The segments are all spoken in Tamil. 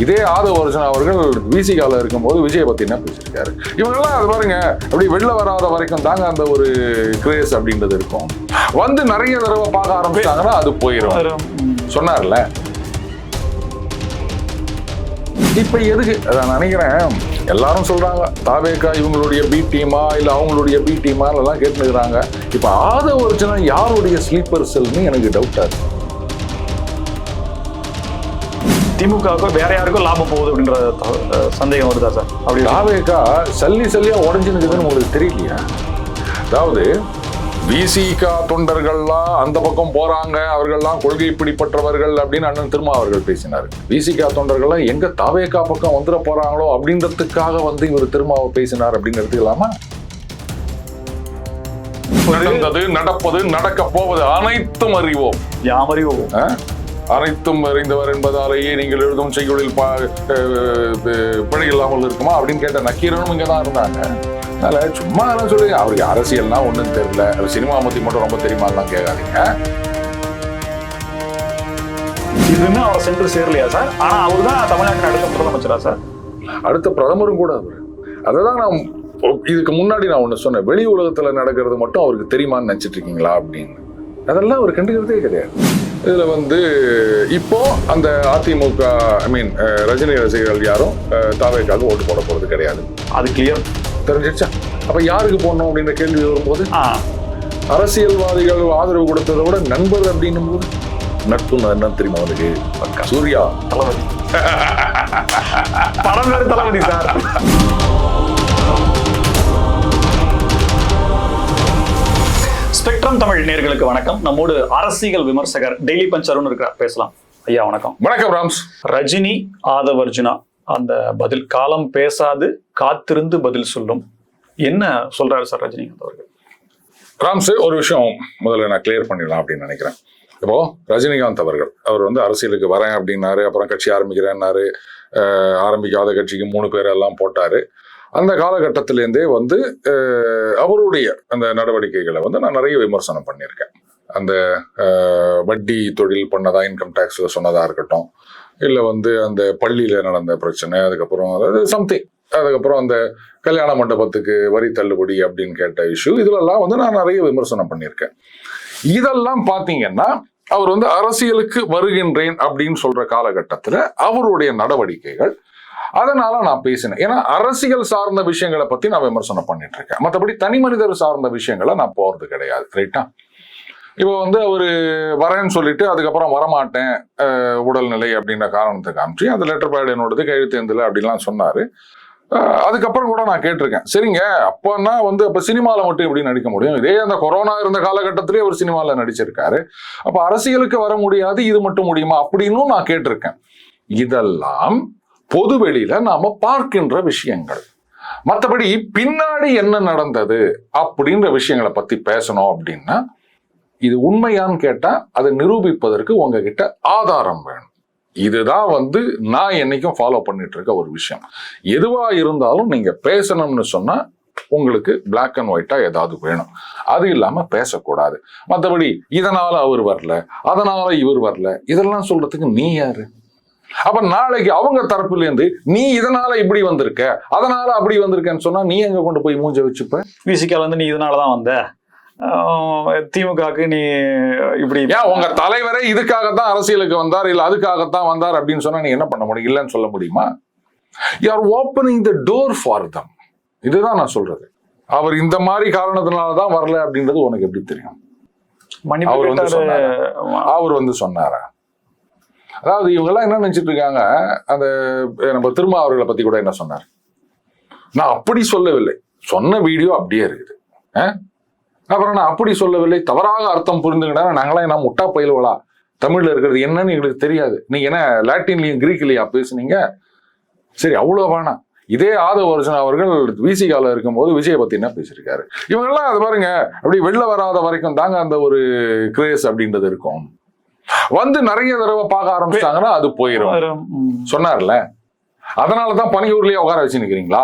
இதே ஆதவ அர்ஜுனா அவர்கள் விசிகால இருக்கும்போது விஜயை பத்தி என்ன பேசியிருக்காரு. இவங்கெல்லாம் அது பாருங்க, அப்படி வெளில வராத வரைக்கும் தாங்க அந்த ஒரு கிரேஸ் அப்படின்றது இருக்கும். வந்து நிறைய தடவை பார்க்க ஆரம்பிச்சாங்கன்னா அது போயிடும் சொன்னார்ல. இப்ப எதுக்கு நான் நினைக்கிறேன், எல்லாரும் சொல்றாங்க தாவேகா இவங்களுடைய பி டீமா இல்ல அவங்களுடைய பி டீமா எல்லாம் கேட்டுக்கிறாங்க. இப்ப ஆதவ அர்ஜுனா யாருடைய ஸ்லீப்பர் செல்னு எனக்கு டவுட்டா இருக்கு. திமுகவுக்கு வேற யாருக்கும் லாபம் போகுது அப்படின்ற சந்தேகம் வருதா சார்? அப்படி தாவேகா சல்லியா உடஞ்சுன்னு உங்களுக்கு தெரியலையா? அதாவது விசிகா தொண்டர்கள்லாம் அந்த பக்கம் போறாங்க, அவர்கள்லாம் கொள்கை பிடிப்பற்றவர்கள் அப்படின்னு அண்ணன் திருமா அவர்கள் பேசினார். விசிகா தொண்டர்கள்லாம் எங்க தாவேகா பக்கம் வந்துட போறாங்களோ அப்படின்றதுக்காக வந்து இவர் திருமாவை பேசினார் அப்படின்னு எடுத்துக்கலாமா? நடந்தது, நடப்பது, நடக்க போவது அனைத்தும் அறிவோம். யாமறிவோம். அனைத்தும் அறிந்தவர் என்பதாலேயே நீங்கள் எழுதும் செய்யுளில் பிழை இல்லாமல் இருக்குமா அப்படின்னு கேட்ட நக்கீரனும் இங்கதான் இருந்தாங்க. அதனால சும்மா எல்லாம் சொல்லுங்க, அவருக்கு அரசியல்னா ஒண்ணும் தெரியல, சினிமா பத்தி மட்டும் ரொம்ப தெரியுமாலாம் கேட்காதீங்க. இதுன்னு அவர் சென்று சேரலையா சார்? ஆனா அவர் தான் தமிழ்நாட்டின் அடுத்த முதலமைச்சரா சார்? அடுத்த பிரதமரும் கூட அவர். அததான் நான் இதுக்கு முன்னாடி நான் ஒண்ணு சொன்னேன், வெளி உலகத்துல நடக்கிறது மட்டும் அவருக்கு தெரியுமான்னு நினைச்சிட்டு இருக்கீங்களா அப்படின்னு. அதெல்லாம் அவர் கண்டுக்கிறதே கிடையாது. இதுல வந்து இப்போ அந்த அதிமுக ரஜினி ரசிகர்கள் யாரும் தாவேக்காக ஓட்டு போட போறது கிடையாது. அது கிளியர் தெரிஞ்சிருச்சா? அப்ப யாருக்கு போடணும் அப்படின்ற கேள்வி வரும்போது அரசியல்வாதிகள் ஆதரவு கொடுத்ததை விட நண்பர் அப்படின்னும் போது நட்பு என்ன தெரியுமா அவனுக்கு? சூர்யா தளபதி. படம் பேரு தளபதி சார். ஸ்பெக்ட்ரம் தமிழ் நேயர்களுக்கு வணக்கம். நம்மோடு அரசியல் விமர்சகர் டெய்லி பஞ்ச் அருண் இருக்கிறார், பேசலாம். ஐயா வணக்கம். வணக்கம் ராம்ஸ். ரஜினி ஆதவ அர்ஜுனா அந்த பதில், காலம் பேசாது காத்திருந்து பதில் சொல்லும், என்ன சொல்றாரு சார் ரஜினிகாந்த் அவர்கள்? ராம்ஸ், ஒரு விஷயம் முதல்ல நான் கிளியர் பண்ணிடலாம் அப்படின்னு நினைக்கிறேன். இப்போ ரஜினிகாந்த் அவர் வந்து அரசியலுக்கு வரேன் அப்படின்னாரு, அப்புறம் கட்சி ஆரம்பிக்கிறேன்னாரு, ஆரம்பிக்காத கட்சிக்கு 3 பேர் எல்லாம் போட்டாரு. அந்த காலகட்டத்திலேருந்தே வந்து அவருடைய அந்த நடவடிக்கைகளை வந்து நான் நிறைய விமர்சனம் பண்ணியிருக்கேன். அந்த வட்டி தொழில் பண்ணதா, இன்கம் டேக்ஸ்ல சொன்னதா இருக்கட்டும், இல்லை வந்து அந்த பள்ளியில நடந்த பிரச்சனை, அதுக்கப்புறம் அதாவது சம்திங், அதுக்கப்புறம் அந்த கல்யாண மண்டபத்துக்கு வரி தள்ளுபடி அப்படின்னு கேட்ட இஷ்யூ, இதுலெல்லாம் வந்து நான் நிறைய விமர்சனம் பண்ணியிருக்கேன். இதெல்லாம் பார்த்தீங்கன்னா அவர் வந்து அரசியலுக்கு வருகின்றேன் அப்படின்னு சொல்ற காலகட்டத்தில் அவருடைய நடவடிக்கைகள், அதனால நான் பேசினேன். ஏன்னா அரசியல் சார்ந்த விஷயங்களை பத்தி நான் விமர்சனம் பண்ணிட்டு இருக்கேன், மற்றபடி தனி மனிதர் சார்ந்த விஷயங்களை நான் போறது கிடையாது. ரைட்டா? இப்போ வந்து அவரு வரேன்னு சொல்லிட்டு அதுக்கப்புறம் வரமாட்டேன் உடல்நிலை அப்படின்ற காரணத்தை காமிச்சு அந்த லெட்டர் பேட் என்னோடது கையெழுத்தேந்தில் அப்படின்லாம் சொன்னாரு. அதுக்கப்புறம் கூட நான் கேட்டிருக்கேன், சரிங்க அப்பன்னா வந்து அப்ப சினிமால மட்டும் எப்படி நடிக்க முடியும்? இதே அந்த கொரோனா இருந்த காலகட்டத்திலேயே ஒரு சினிமால நடிச்சிருக்காரு, அப்ப அரசியலுக்கு வர முடியாது, இது மட்டும் முடியுமா அப்படின்னும் நான் கேட்டிருக்கேன். இதெல்லாம் பொது வெளியில நாம பார்க்கின்ற விஷயங்கள். மற்றபடி பின்னாடி என்ன நடந்தது அப்படின்ற விஷயங்களை பத்தி பேசணும் அப்படின்னா, இது உண்மையான்னு கேட்டா அதை நிரூபிப்பதற்கு உங்ககிட்ட ஆதாரம் வேணும். இதுதான் வந்து நான் என்னைக்கும் ஃபாலோ பண்ணிட்டு இருக்க ஒரு விஷயம். எதுவா இருந்தாலும் நீங்க பேசணும்னு சொன்னா உங்களுக்கு பிளாக் அண்ட் ஒயிட்டா ஏதாவது வேணும், அது இல்லாம பேசக்கூடாது. மற்றபடி இதனால அவர் வரல, அதனால இவர் வரல, இதெல்லாம் சொல்றதுக்கு நீ யாரு? அப்ப நாளைக்கு அவங்க தரப்புல இருந்து நீ இதனால இப்படி வந்திருக்க, அதனால அப்படி வந்திருக்கன்னு சொன்னா நீ எங்க கொண்டு போய் மூஞ்ச வச்சுப்ப? விசிகால வந்து நீ இதனாலதான் வந்த, திமுகவுக்கு நீ இப்படி, ஏன் உங்க தலைவரே இதுக்காகத்தான் அரசியலுக்கு வந்தார், இல்ல அதுக்காகத்தான் வந்தார் அப்படின்னு சொன்னா நீ என்ன பண்ண முடியும்? இல்லைன்னு சொல்ல முடியுமா? You are opening the door for them. இதுதான் நான் சொல்றது. அவர் இந்த மாதிரி காரணத்தினாலதான் வரல அப்படின்றது உனக்கு எப்படி தெரியும்? அவர் வந்து சொன்னாரா? அதாவது இவங்க எல்லாம் என்ன நினைச்சிட்டு இருக்காங்க, அந்த நம்ம திருமா அவர்களை பத்தி கூட என்ன சொன்னார், நான் அப்படி சொல்லவில்லை, சொன்ன வீடியோ அப்படியே இருக்குது, அப்புறம் நான் அப்படி சொல்லவில்லை, தவறாக அர்த்தம் புரிந்துக்கிட்டா நாங்களாம் என்ன முட்டா பயிலுவலா, தமிழ்ல இருக்கிறது என்னன்னு எங்களுக்கு தெரியாது, நீங்க என்ன லாட்டின்லயும் கிரீக்லயா பேசுனீங்க? சரி, அவ்வளவு வேணாம். இதே ஆதவ அர்ஜுனா அவர்கள் விசிகால இருக்கும்போது விஜயை பத்தி என்ன பேசியிருக்காரு. இவங்கெல்லாம் அது பாருங்க, அப்படி வெளில வராத வரைக்கும் தாங்க அந்த ஒரு கிரேஸ் அப்படின்றது இருக்கும். வந்து நிறைய தடவை பார்க்க ஆரம்பிச்சாங்கன்னா அது போயிடும் சொன்னார்ல. அதனாலதான் பனியூர்லயே உட்கார வச்சு நிக்கிறீங்களா?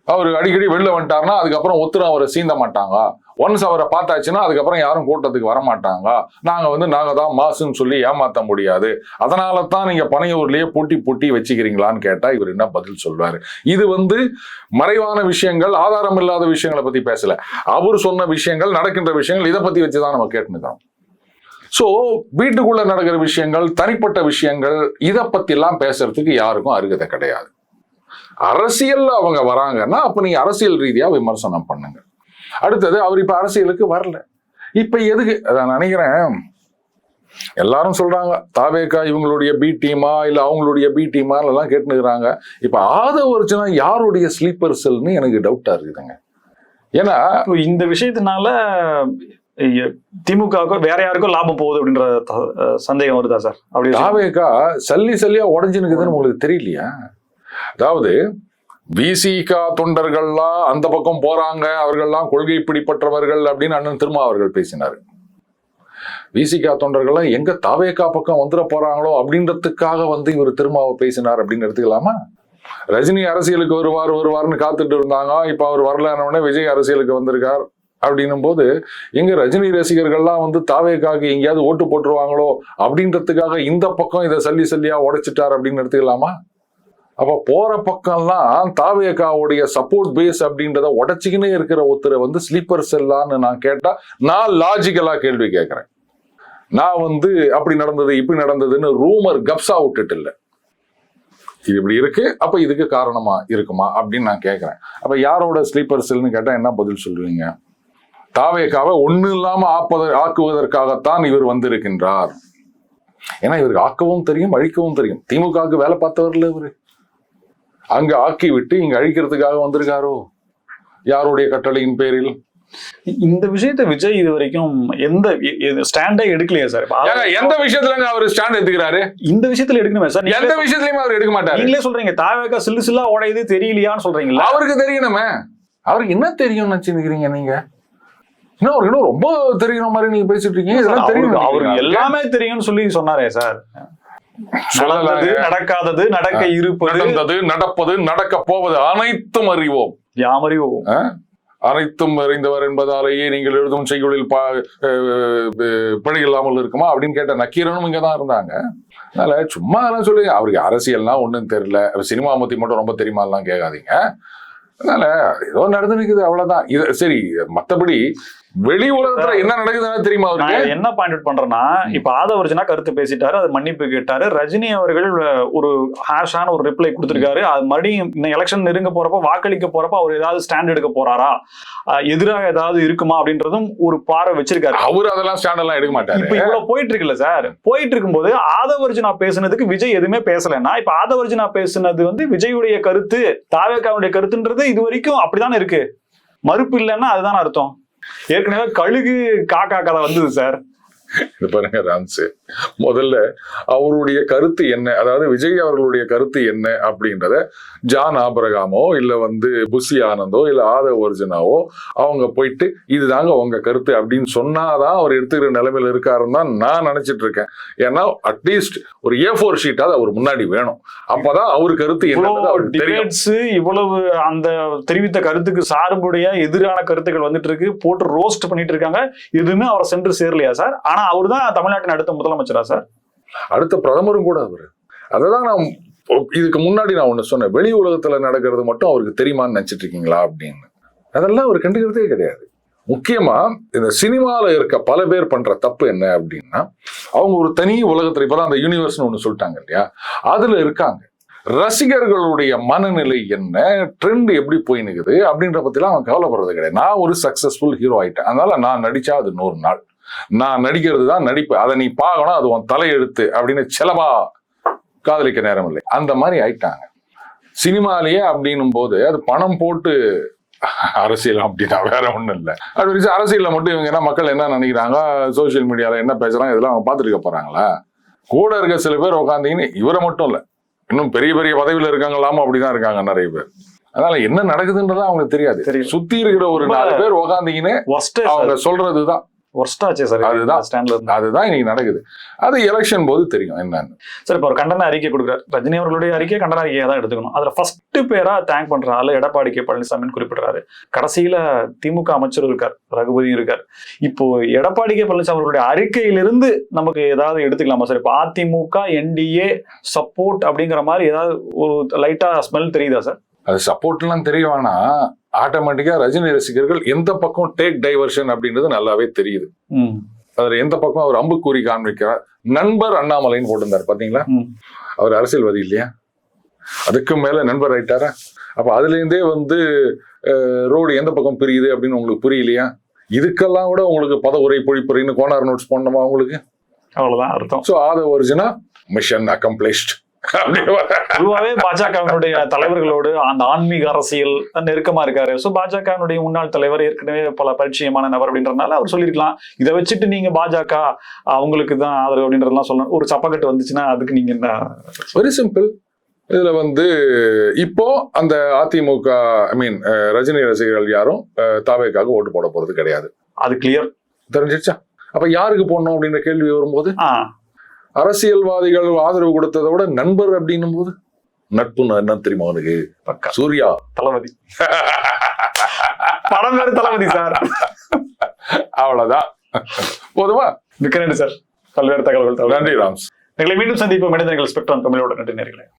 அவர் அடிக்கடி வெளில வந்துட்டாருன்னா அதுக்கப்புறம் ஒத்துரும் அவரை சீந்த மாட்டாங்க. ஒன்ஸ் அவரை பார்த்தாச்சுன்னா அதுக்கப்புறம் யாரும் கூட்டத்துக்கு வரமாட்டாங்க. நாங்க தான் மாசுன்னு சொல்லி ஏமாத்த முடியாது. அதனால தான் நீங்க பனையூர்லயே பூட்டி வச்சுக்கிறீங்களான்னு கேட்டா இவர் என்ன பதில் சொல்வாரு? இது மறைவான விஷயங்கள், ஆதாரம் இல்லாத விஷயங்களை பத்தி பேசல. அவர் சொன்ன விஷயங்கள், நடக்கின்ற விஷயங்கள், இதை பத்தி வச்சுதான் நம்ம கேட்டுக்கிறோம். சோ வீட்டுக்குள்ள நடக்கிற விஷயங்கள், தனிப்பட்ட விஷயங்கள், இதை பத்தி எல்லாம் பேசுறதுக்கு யாருக்கும் அருகதை கிடையாது. அரசியல்ல அவங்க வராங்கன்னா அப்ப நீங்க அரசியல் ரீதியா விமர்சனம் பண்ணுங்க. அடுத்தது, அவர் இப்ப அரசியலுக்கு வரல. இப்ப எதுக்கு நான் நினைக்கிறேன், எல்லாரும் சொல்றாங்க தாவேகா இவங்களுடைய பி டீமா இல்ல அவங்களுடைய பி டீமா எல்லாம் கேட்டுக்கிறாங்க. இப்ப ஆதவர்ஜுனா யாருடைய ஸ்லீப்பர் செல்னு எனக்கு டவுட்டா இருக்குதுங்க. ஏன்னா இந்த விஷயத்தினால திமுகவுக்கோ வேற யாருக்கும் லாபம் போகுது அப்படின்ற சந்தேகம் வருதா சார்? அப்படி தாவேகா சல்லியா உடஞ்சுனுக்குதுன்னு உங்களுக்கு தெரியலையா? அதாவது விசிக தொண்டர்கள்லாம் அந்த பக்கம் போறாங்க, அவர்கள்லாம் கொள்கை பிடிப்பற்றவர்கள் அப்படின்னு அண்ணன் திருமாவர்கள் பேசினாரு. விசிக தொண்டர்கள்லாம் எங்க தாவேகா பக்கம் வந்துட போறாங்களோ அப்படின்றதுக்காக இவர் திருமாவை பேசினார் அப்படின்னு எடுத்துக்கலாமா? ரஜினி அரசியலுக்கு வருவார்னு காத்துட்டு இருந்தாங்க. இப்ப அவர் வரலன்னு விஜய் அரசியலுக்கு வந்திருக்கார். அப்படின்னும் போது எங்க ரஜினி ரசிகர்கள்லாம் தாவேகாக்கு எங்கேயாவது ஓட்டு போட்டுருவாங்களோ அப்படின்றதுக்காக இந்த பக்கம் இதை சல்லியா உடைச்சிட்டார் அப்படின்னு எடுத்துக்கலாமா? அப்ப போற பக்கம்லாம் தாவேகாவுடைய சப்போர்ட் பேஸ் அப்படின்றத உடைச்சிக்கினே இருக்கிற ஒருத்தரை ஸ்லீப்பர் செல்லான்னு நான் கேட்டா நான் லாஜிக்கலா கேள்வி கேட்கிறேன். நான் அப்படி நடந்தது இப்படி நடந்ததுன்னு ரூமர் கப்ஸா விட்டுட்டு இல்லை. இது இப்படி இருக்கு, அப்ப இதுக்கு காரணமா இருக்குமா அப்படின்னு நான் கேட்கிறேன். அப்ப யாரோட ஸ்லீப்பர் செல்னு கேட்டா என்ன பதில் சொல்லுவீங்க? தாவேகாவை ஒண்ணு இல்லாம ஆக்குவதற்காகத்தான் இவர் வந்திருக்கின்றார். ஏன்னா இவருக்கு ஆக்கவும் தெரியும், அழிக்கவும் தெரியும். திமுகவுக்கு வேலை பார்த்தவர்ல இவரு. அங்க ஆக்கி விட்டு இங்க அழிக்கிறதுக்காக வந்திருக்காரோ? யாருடைய கட்டளையின் பேரில்? இந்த விஷயத்தை விஜய் இது வரைக்கும் எந்த ஸ்டாண்டே எடுக்கலையா சார்? எந்த விஷயத்துல அவர் ஸ்டாண்ட் எடுத்துக்கிறாரு? இந்த விஷயத்துல எடுக்கணுமே சார். எந்த விஷயத்திலயுமே அவர் எடுக்க மாட்டாரு. நீங்களே சொல்றீங்க தாவேகா சில்லா உடையுது தெரியலையான்னு சொல்றீங்களா? அவருக்கு தெரியணுமே. அவருக்கு என்ன தெரியும் நினைச்சுக்கிறீங்க நீங்க? இன்னும் ரொம்ப தெரியுற மாதிரி நீங்க பேசிட்டு இருக்கீங்க. இதெல்லாம் தெரியும், அவருக்கு எல்லாமே தெரியும்னு சொல்லி சொன்னாரே சார். நடக்காதது, நடக்க இருப்பது, நடப்பது, நடக்க போவது அனைத்தும் அறிவோம், யாம் அறிவோம். அனைத்தும் அறிந்தவர் என்பதாலேயே நீங்கள் எழுதும் செய்யுளில் பிழை இல்லாமல் இருக்குமா அப்படின்னு கேட்ட நக்கீரனும் இங்கதான் இருந்தாங்க. அதனால சும்மா அதெல்லாம் சொல்லி அவருக்கு அரசியல்னா ஒண்ணும் தெரியல, சினிமா பத்தி மட்டும் ரொம்ப தெரியுமா எல்லாம் கேட்காதீங்க. அதனால ஏதோ நடந்து நிக்குது, அவ்வளவுதான். இது சரி. மத்தபடி வெளி உலகத்துல என்ன நடக்குதுன்னு தெரியுமா அவருக்கு? என்ன பாயிண்ட் அவுட் பண்றேன்னா, இப்ப ஆதவர்ஜுனா கருத்து பேசிட்டாரு, அது மன்னிப்பு கேட்டாரு. ரஜினி அவர்கள் ஒரு ஹேஷான ஒரு ரிப்ளை கொடுத்திருக்காரு. அது மறுபடியும் இந்த எலெக்ஷன் நெருங்க போறப்ப, வாக்களிக்க போறப்ப அவர் ஏதாவது ஸ்டாண்ட் எடுக்க போறாரா, எதிராக ஏதாவது இருக்குமா அப்படின்றதும் ஒரு பார்வை வச்சிருக்காரு. அவரு அதெல்லாம் ஸ்டாண்ட் எல்லாம் எடுக்க மாட்டாரு. இப்ப இவ்வளவு போயிட்டு இருக்குல்ல சார், போயிட்டு இருக்கும்போது ஆதவர்ஜுனா பேசுனதுக்கு விஜய் எதுவுமே பேசலன்னா, இப்ப ஆதவர்ஜுனா பேசுனது விஜயுடைய கருத்து, தாவேகாவுடைய கருத்துன்றது இது வரைக்கும் அப்படித்தானே இருக்கு. மறுப்பு இல்லைன்னா அதுதான் அர்த்தம். ஏற்கனவே கழுகு காக்கா கதை வந்தது சார். இது பாருங்க ராம்சே, முதல்ல அவருடைய கருத்து என்ன, அதாவது விஜய் அவர்களுடைய கருத்து என்ன அப்படின்றத ஜான் ஆபிரகாமோ இல்ல புஷி ஆனந்தோ இல்ல ஆதவர்ஜுனாவோ அவங்க போயிட்டு இதுதாங்க உங்க கருத்து அப்படின்னு சொன்னாதான் அவர் எடுத்துக்கிற நிலைமையில இருக்காருன்னு தான் நான் நினைச்சிட்டு இருக்கேன். ஏன்னா அட்லீஸ்ட் ஒரு A4 ஷீட்டாவது அவர் முன்னாடி வேணும். அப்பதான் அவரு கருத்து இவ்வளவு அந்த தெரிவித்த கருத்துக்கு சார்புடைய எதிரான கருத்துக்கள் வந்துட்டு இருக்கு, போட்டு ரோஸ்ட் பண்ணிட்டு இருக்காங்க. எதுவுமே அவரை சென்று சேரலையா சார்? ஆனா அவர் தான் தமிழ்நாட்டின் அடுத்த முதலமைச்சரா சார்? அடுத்த பிரதமரும் கூட அவரு. அததான் நான் இதுக்கு முன்னாடி நான் ஒண்ணு சொன்னேன், வெளி உலகத்துல நடக்கிறது மட்டும் அவருக்கு தெரியுமான்னு நினைச்சிட்டு இருக்கீங்களா அப்படின்னு. அதெல்லாம் அவர் கண்டுக்கிறதே கிடையாது. முக்கியமா இந்த சினிமால இருக்க பல பேர் பண்ற தப்பு என்ன அப்படின்னா, அவங்க ஒரு தனி உலகத்துல இப்பதான் அந்த யூனிவர்ஸ்னு ஒண்ணு சொல்லிட்டாங்க இல்லையா, அதுல இருக்காங்க. ரசிகர்களுடைய மனநிலை என்ன, ட்ரெண்ட் எப்படி போய் நிக்குது அப்படின்ற பத்திலாம் அவன் கவலைப்படுறது கிடையாது. நான் ஒரு சக்சஸ்ஃபுல் ஹீரோ ஆயிட்டேன், அதனால நான் நடிச்சா அது 100 நாள், நான் நடிக்கிறது தான் நடிப்பு, அதை நீ பார்க்கணும், அது உன் தலையெழுத்து அப்படின்னு செலவா காதலிக்க நேரம் இல்லை. அந்த மாதிரி ஆயிட்டாங்க சினிமாலேயே. அப்படின்னும் போது அது பணம் போட்டு அரசியல் அப்படின்னா வேற ஒண்ணும் இல்லை. அப்படி அரசியல்ல மட்டும் இவங்க என்ன மக்கள் என்ன நினைக்கிறாங்க, சோசியல் மீடியால என்ன பேசுறாங்க, இதெல்லாம் அவங்க பார்த்துட்டு இருக்க போறாங்களா? கூட இருக்க சில பேர் உட்காந்தீங்கன்னு, இவரை மட்டும் இல்லை, இன்னும் பெரிய பெரிய பதவியில இருக்காங்களாமோ அப்படிதான் இருக்காங்க நிறைய பேர். அதனால என்ன நடக்குதுன்றதா அவங்களுக்கு தெரியாது. சுத்தி இருக்கிற ஒரு 4 பேர் உட்காந்தீங்கன்னு அவங்க சொல்றதுதான் ஒர்ஸ்ட் ஆச்சே சார் அதுதான். ஸ்டாண்ட்ல இருந்து. அதுதான் இன்னைக்கு நடக்குது. அது எலெக்ஷன் போது தெரியும் என்னன்னு. சார் இப்போ ஒரு கண்டன அறிக்கை கொடுக்குறாரு ரஜினி அவர்களுடைய அறிக்கையை கண்டன அறிக்கையை தான் எடுத்துக்கணும். அதுல ஃபர்ஸ்ட் பேரா தேங்க் பண்ற ஆளு எடப்பாடி கே பழனிசாமின்னு குறிப்பிடுறாரு. கடைசியில திமுக அமைச்சர் இருக்கார், ரகுபதியும் இருக்கார். இப்போ எடப்பாடி கே பழனிசாமி அவர்களுடைய அறிக்கையிலிருந்து நமக்கு ஏதாவது எடுத்துக்கலாமா சார்? இப்போ அதிமுக என்டிஏ சப்போர்ட் அப்படிங்கிற மாதிரி ஏதாவது ஒரு லைட்டா ஸ்மெல் தெரியுதா சார்? அது சப்போர்ட்லாம் தெரிய வேணாம், ஆட்டோமேட்டிக்கா ரஜினி ரசிகர்கள் எந்த பக்கம் டேக் டைவர்ஷன் அப்படின்றது நல்லாவே தெரியுது. அதுல எந்த பக்கம் அவர் அம்புக்கூறி காண்பிக்கிறார். நண்பர் அண்ணாமலைன்னு போட்டிருந்தார் பாத்தீங்களா? அவர் அரசியல்வாதி இல்லையா? அதுக்கு மேல நண்பர் ஆயிட்டாரா? அப்ப அதுல இருந்தே ரோடு எந்த பக்கம் பிரியுது அப்படின்னு உங்களுக்கு புரியலையா? இதுக்கெல்லாம் கூட உங்களுக்கு பதவுரை பொழிப்புரைன்னு கோனார் நோட்ஸ் போடணுமா உங்களுக்கு? அவ்வளவுதான் அர்த்தம். சோ ஆத ஒரிஜினா மிஷன் அக்கம்ப்ளிஷ்ட். பொதுவாகவே பாஜகவினுடைய தலைவர்களோடு அந்த ஆன்மீக அரசியல் நெருக்கமா இருக்காரு. சோ பாஜகவினுடைய முன்னாள் தலைவர் ஏற்கனவே பல பரிச்சயமான நபர் அப்படின்றதுனால அவர் சொல்லியிருக்கலாம், இதை வச்சுட்டு நீங்க பாஜக அவங்களுக்கு தான் ஆதரவு அப்படின்றதெல்லாம் சொல்லணும். ஒரு சப்பக்கட்டு வந்துச்சுன்னா அதுக்கு நீங்க என்ன? Very simple. இதுல இப்போ அந்த அதிமுக ரஜினி ரசிகர்கள் யாரும் தாவேக்காக ஓட்டு போட போறது கிடையாது. அது கிளியர் தெரிஞ்சிருச்சா? அப்ப யாருக்கு போடணும் அப்படின்ற கேள்வி வரும்போது அரசியல்வாதிகள் ஆதரவு கொடுத்ததை விட நண்பர் அப்படின்னும் போது நட்பு என்ன தெரியுமா அவனுக்கு? சூர்யா தளபதி படம் பேரு தளபதி சார். அவ்வளவுதான். போதுமா? மிக்க நன்றி சார், பல்வேறு தகவல்கள். நன்றி ராம்ஸ். எங்களை மீண்டும் சந்திப்போம். மனிதர்கள் ஸ்பெக்ட்ரம் தமிழோட நன்றி நேயர்களே.